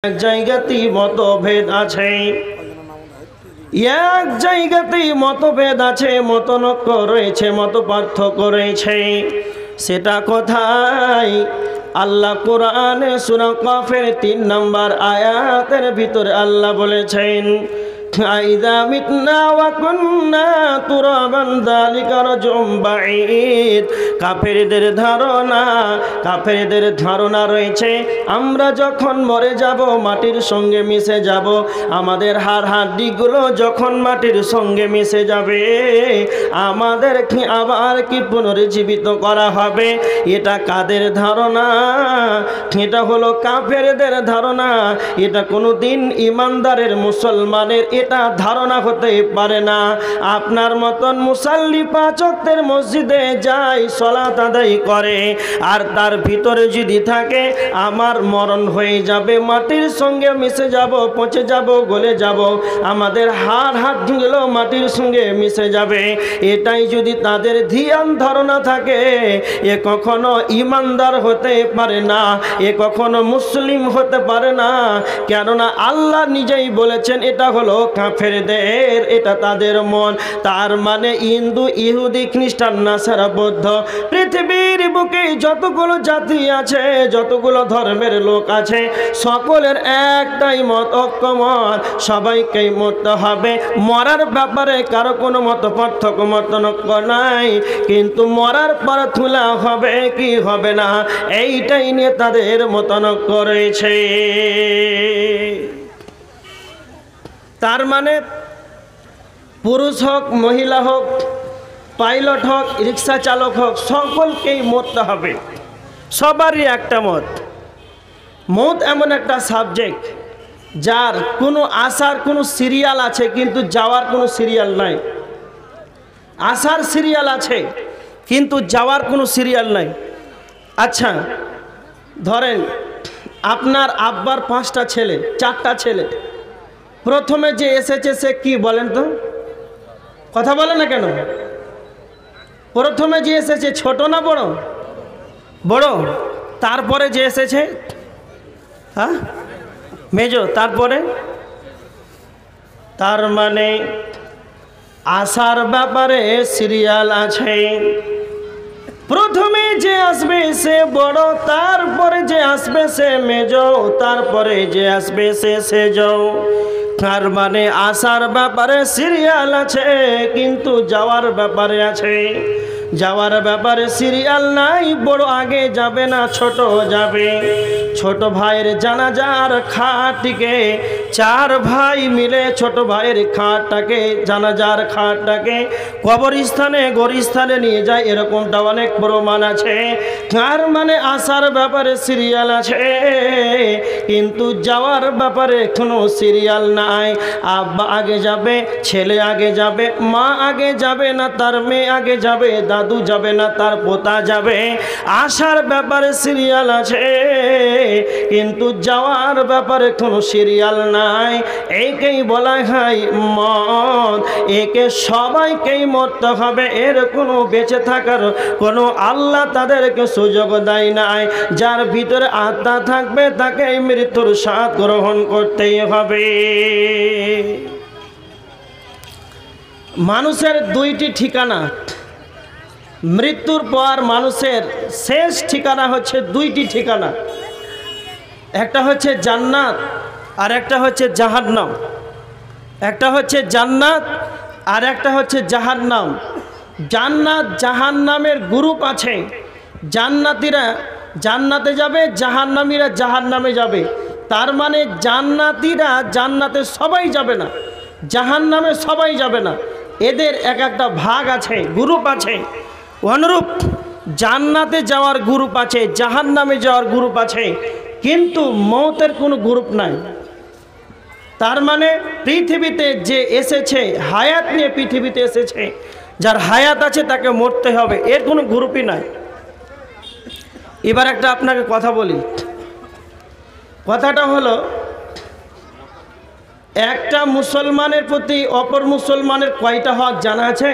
এক জায়গাতেই মতভেদ আছে, এক জায়গাতেই মতভেদ আছে, মতনৈক্য রয়েছে, মত পার্থক্য রয়েছে। সেটা কোথায়? আল্লাহ কোরআনে সূরা কাফের ৩ নম্বর আয়াতের ভিতরে আল্লাহ বলেছেন, আইযা মিতনা ওয়া কুন্না তুরাবান যালিকা রাজউম বাঈদ। কাফেরদের ধারণা রয়েছে আমরা যখন মরে যাব মাটির সঙ্গে মিশে যাব, আমাদের হাড় হাড্ডিগুলো যখন মাটির সঙ্গে মিশে যাবে আমাদের কি আবার কি পুনরুজ্জীবিত করা হবে। এটা কাদের ধারণা? এটা হলো কাফেরদের ধারণা। এটা কোনোদিন ইমানদারের মুসলমানের এটা ধারণা হতে পারে না। আপনার মতন মুসাল্লি ৫ ওয়াক্তের মসজিদে যায়, সালাত আদায় করে, আর তার ভিতরে যদি থাকে আমার মরণ হয়ে যাবে, মাটির সঙ্গে মিশে যাব, পচে যাব, গলে যাব, আমাদের হাড় হাড্ডিগুলো মাটির সঙ্গে মিশে যাবে, এটাই যদি তাদের ধ্যান ধারণা থাকে, এ কখনো ইমানদার হতে পারে না, এ কখনো মুসলিম হতে পারে না। কেননা আল্লাহ নিজেই বলেছেন এটা হলো কাফেরদের, এটা তাদের মন। তার মানে হিন্দু, ইহুদি, খ্রিস্টান, নাসারা, বৌদ্ধ, পৃথিবীর বুকে যতগুলো জাতি আছে, যতগুলো ধর্মের লোক আছে, সকলের একটাই মত, ঐক্যমত, সবাইকেই মরতে হবে। মরার ব্যাপারে কারো কোনো মত পার্থক্য, মতনৈক্য নাই, কিন্তু মরার পর তুলা হবে কি হবে না এইটাই নিয়ে তাদের মতনৈক্য রয়েছে। তার মানে পুরুষ হোক, মহিলা হোক, পাইলট হোক, রিক্সা চালক হোক, সকলকেই মরতে হবে, সবারই একটা মত। মত এমন একটা সাবজেক্ট যার কোনো আসার কোনো সিরিয়াল আছে কিন্তু যাওয়ার কোনো সিরিয়াল নাই। আসার সিরিয়াল আছে কিন্তু যাওয়ার কোনো সিরিয়াল নাই। আচ্ছা ধরেন আপনার আব্বার 5টা ছেলে, 4টা ছেলে, প্রথমে যে এসেছে সে কি বলেন তো? কথা বলে না কেন? প্রথমে যে এসেছে ছোট না বড়? বড়। তারপরে যে এসেছে হ্যাঁ মেজো, তারপরে? তার মানে আসার ব্যাপারে সিরিয়াল আছে। প্রথমে যে আসবে সে বড়, তারপরে যে আসবে সে মেজো, তারপরে যে আসবে সে সেজো। তার মানে আসার ব্যাপারে সিরিয়াল আছে কিন্তু যাওয়ার ব্যাপারে আছে। যাওয়ার ব্যাপারে সিরিয়াল নাই, বড় আগে যাবে না ছোট যাবে। ছোট ভাইয়ের জানাজার খাটটিকে 4 ভাই মিলে ছোট ভাইয়ের খাটটাকে, জানাজার খাটটাকে কবরস্থানে, গোরস্থানে নিয়ে যায়, এরকমটা অনেক প্রমাণ আছে। তার মানে আসার ব্যাপারে সিরিয়াল আছে কিন্তু যাওয়ার ব্যাপারে কোনো সিরিয়াল নাই। আব্বা আগে যাবে, ছেলে আগে যাবে, মা আগে যাবে না তার মেয়ে আগে যাবে, দাদু যাবে না তার পোতা যাবে। আসার ব্যাপারে সিরিয়াল আছে কিন্তু যাওয়ার ব্যাপারে কোনো সিরিয়াল নাই। একেই বলা হয় মত, একে সবাইকেই মরতে হবে, এর কোনো বেঁচে থাকার কোনো আল্লাহ তাদেরকে সুযোগ দেয় নাই। যার ভিতরে আত্মা থাকবে তাকে মৃত্যুর স্বাদ গ্রহণ করতেই হবে। মানুষের 2টি ঠিকানা। মৃত্যুর পর মানুষের শেষ ঠিকানা হচ্ছে 2টি ঠিকানা, একটা হচ্ছে জান্নাত আর একটা হচ্ছে জাহান্নাম। একটা হচ্ছে জান্নাত আর একটা হচ্ছে জাহান্নাম। জান্নাত জাহান্নামের গ্রুপ আছে, জান্নাতীরা জান্নাতে যাবে, জাহান্নামীরা জাহান্নামে যাবে। তার মানে জান্নাতীরা জান্নাতে সবাই যাবে না, জাহান্নামে সবাই যাবে না, এদের এক একটা ভাগ আছে, গ্রুপ আছে। অনুরূপ জান্নাতে যাওয়ার গ্রুপ আছে, জাহান্নামে যাওয়ার গ্রুপ আছে, কিন্তু মৌতের কোনো গ্রুপ নাই। তার মানে পৃথিবীতে যে এসেছে হায়াত নিয়ে, পৃথিবীতে এসেছে, যার হায়াত আছে তাকে মরতে হবে, এর কোনো গ্রুপই নাই। এবার একটা আপনাকে কথা বলি। কথাটা হলো, একটা মুসলমানের প্রতি অপর মুসলমানের কয়টা হক জানা আছে?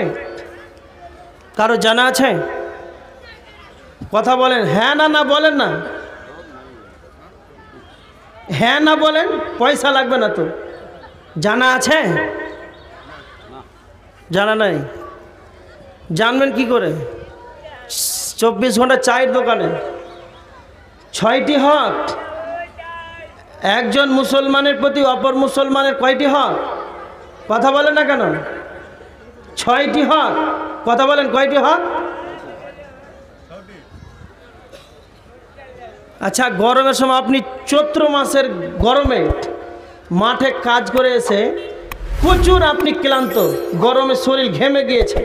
কারো জানা আছে? কথা বলেন, হ্যাঁ না না বলেন না। হ্যাঁ না বলেন, পয়সা লাগবে না তো। জানা আছে? জানা নাই? জানবেন কি করে? 24 ঘন্টা চায়ের দোকানে 6টি হক। একজন মুসলমানের প্রতি অপর মুসলমানের কয়টি হক? কথা বলেন না কেন? 6টি হক। কথা বলেন, কয়টি হক? আচ্ছা, গরমের সময় আপনি চৈত্র মাসের গরমে মাঠে কাজ করে এসে প্রচুর আপনি ক্লান্ত, গরমে শরীর ঘেমে গিয়েছে,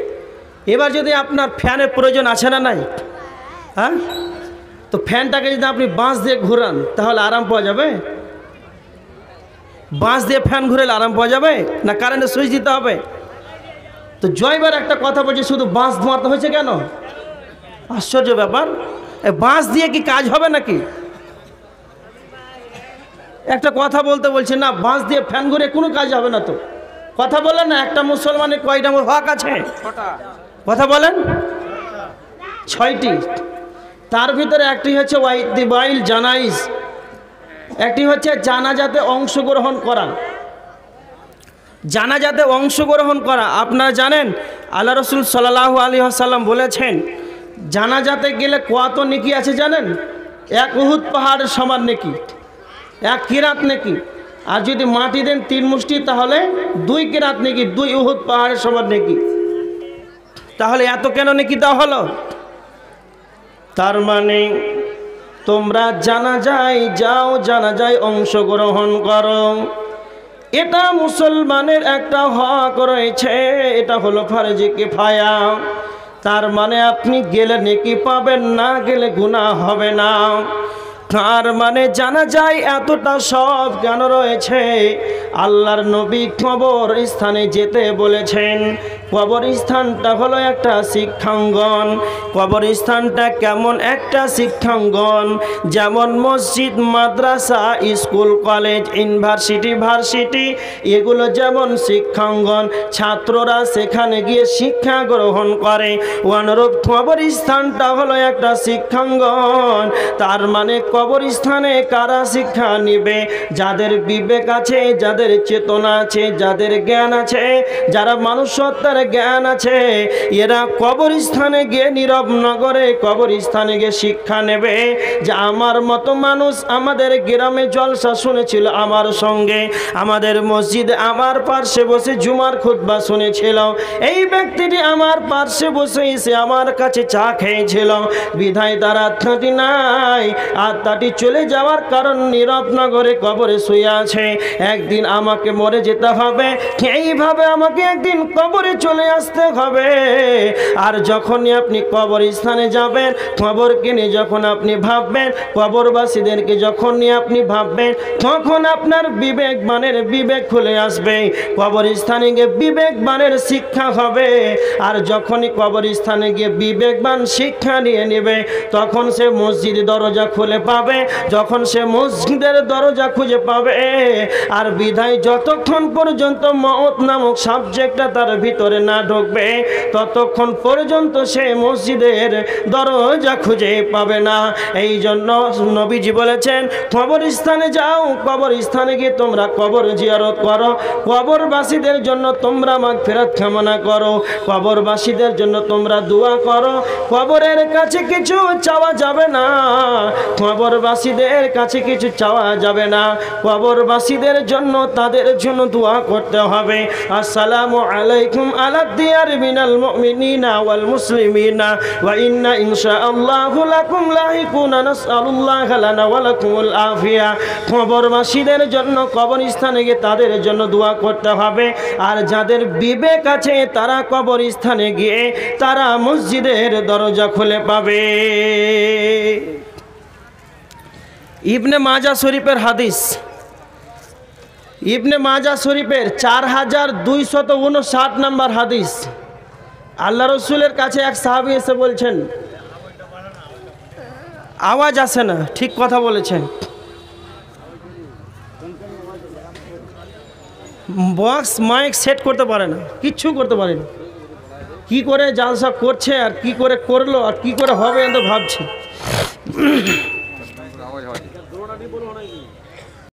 এবার যদি আপনার ফ্যানের প্রয়োজন আছে না নাই? হ্যাঁ, তো ফ্যানটাকে যদি আপনি বাঁশ দিয়ে ঘুরান তাহলে আরাম পাওয়া যাবে? বাঁশ দিয়ে ফ্যান ঘুরালে আরাম পাওয়া যাবে না কারেন্টের সুইচ দিতে হবে? তো জয়বার একটা কথা বলছি, শুধু বাঁশ ধোয়াতে হয়েছে কেন? আশ্চর্য ব্যাপার, বাঁশ দিয়ে কি কাজ হবে নাকি? একটা কথা বলতে বলছে না, বাঁশ দিয়ে ফ্যান ঘুরে কোনো কাজ হবে না তো। কথা বলেন না, একটা মুসলমানের কয়টা হক আছে? কথা বলেন, 6টি। তার ভিতরে একটি হচ্ছে ওয়াইল জানাইজ, একটি হচ্ছে জানাজাতে অংশগ্রহণ করা। জানাজাতে অংশগ্রহণ করা, আপনারা জানেন আল্লাহ রসুল সাল্লাল্লাহু আলাইহি ওয়াসাল্লাম বলেছেন জানাজাতে গেলে কত নেকি আছে জানেন? 1 উহুদ পাহাড়ের সমান নেকি, 1 কিরাত নেকি। আর যদি মাটি দেন 3 মুষ্টি তাহলে 2 কিরাত নেকি, 2 উহুদ পাহাড়ের সমান নেকি। তাহলে এত কেন নেকি দেওয়া হলো? তার মানে তোমরা জানাজায় যাও, জানাজায় অংশগ্রহণ করো, এটা মুসলমানের একটা হক রয়েছে, এটা হলো ফরজে কিফায়া। তার মানে আপনি গেলে নেকি পাবেন, না গেলে গুনাহ হবে না। তার মানে জানা যায় এতটা সব কেন রয়েছে। আল্লাহর নবী কবর স্থানে যেতে বলেছেন। কবরস্থানটা হলো একটা শিক্ষাঙ্গন। কবরস্থানটা কেমন একটা শিক্ষাঙ্গন? যেমন মসজিদ, মাদ্রাসা, স্কুল, কলেজ, ইউনিভার্সিটি, ভার্সিটি, এগুলো যেমন শিক্ষাঙ্গন, ছাত্ররা সেখানে গিয়ে শিক্ষা গ্রহণ করে, অনুরূপ কবরস্থানটা হলো একটা শিক্ষাঙ্গন। তার মানে কবরস্থানে কারা শিক্ষা নিবে? যাদের বিবেক আছে, যাদের চেতনা আছে, যাদের জ্ঞান আছে, যারা মানুষত্বের জ্ঞান আছে, এরা কবরস্থানে গিয়ে নীরব নগরে কবরস্থানে গিয়ে শিক্ষা নেবে। যে আমার মতো মানুষ আমাদের গ্রামে জলসা শুনেছিল আমার সঙ্গে, আমাদের মসজিদে আমার পার্শ্বে বসে জুমার খুতবা শুনেছিল, এই ব্যক্তিটি আমার পার্শ্বে বসে এসে আমার কাছে চা খেয়েছিল, বিধায় তার আত্মাটি নাই, আত্মাটি চলে যাওয়ার কারণ নীরব নগরে কবরে শুয়ে আছে। একদিন আমাকে মরে যেতে হবে, এইভাবে আমাকে একদিন কবরে চলে আসতে হবে। আর যখনই আপনি কবরস্থানে যাবেন, কবরকে নিয়ে যখন আপনি ভাববেন, কবরবাসীদেরকে যখন নিয়ে আপনি ভাববেন, তখন আপনার বিবেকবানের বিবেক খুলে আসবে। কবরস্থানে গিয়ে বিবেকবানের শিক্ষা হবে। আর যখনই কবরস্থানে গিয়ে বিবেকবান শিক্ষা নিয়ে নেবে, তখন সে মসজিদ দরজা খুলে পাবে, যখন সে মসজিদের দরজা খুঁজে পাবে। আর বিধায় যতক্ষণ পর্যন্ত মওত নামক সাবজেক্টটা তার ভিতরে না ঢুকবে, ততক্ষণ পর্যন্ত সে মসজিদের দরজা খুঁজে পাবে না। এই জন্য নবীজি বলেছেন কবরস্থানে যাও, কবরস্থানে গিয়ে তোমরা কবর জিয়ারত করো, কবরবাসীদের জন্য তোমরা মাগফিরাত কামনা করো, কবরবাসীদের জন্য তোমরা দোয়া করো। কবরের কাছে কিছু চাওয়া যাবে না, কবরবাসীদের কাছে কিছু চাওয়া যাবে না, কবরবাসীদের জন্য তাদের জন্য দোয়া করতে হবে। আসসালামু আলাইকুম আলা দিয়ার মিনাল মুমিনিনা ওয়াল মুসলিমিনা ওয়া ইন্না ইনশাআল্লাহু লাকুম লাহিকুনা নাসআলুল্লাহ লানা ওয়া লাকুমুল আফিয়া। কবরবাসীদের জন্য কবরস্থানে গিয়ে তাদের জন্য দোয়া করতে হবে। আর যাদের বিবেক আছে তারা কবরস্থানে গিয়ে তারা মসজিদের দরজা খুলে পাবে। ইবনে মাজা শরীফের হাদিস, ইবনে মাজা শরীফের 4259 নম্বর হাদিস। আল্লাহ রসুলের কাছে এক সাহাবী এসে বলছেন, আওয়াজ আসে না, ঠিক কথা বলেছেন, বক্স মাইক সেট করতে পারে না, কিচ্ছু করতে পারে না, কি করে জালসা করছে আর কি করে করলো আর কি করে হবে তো ভাবছি।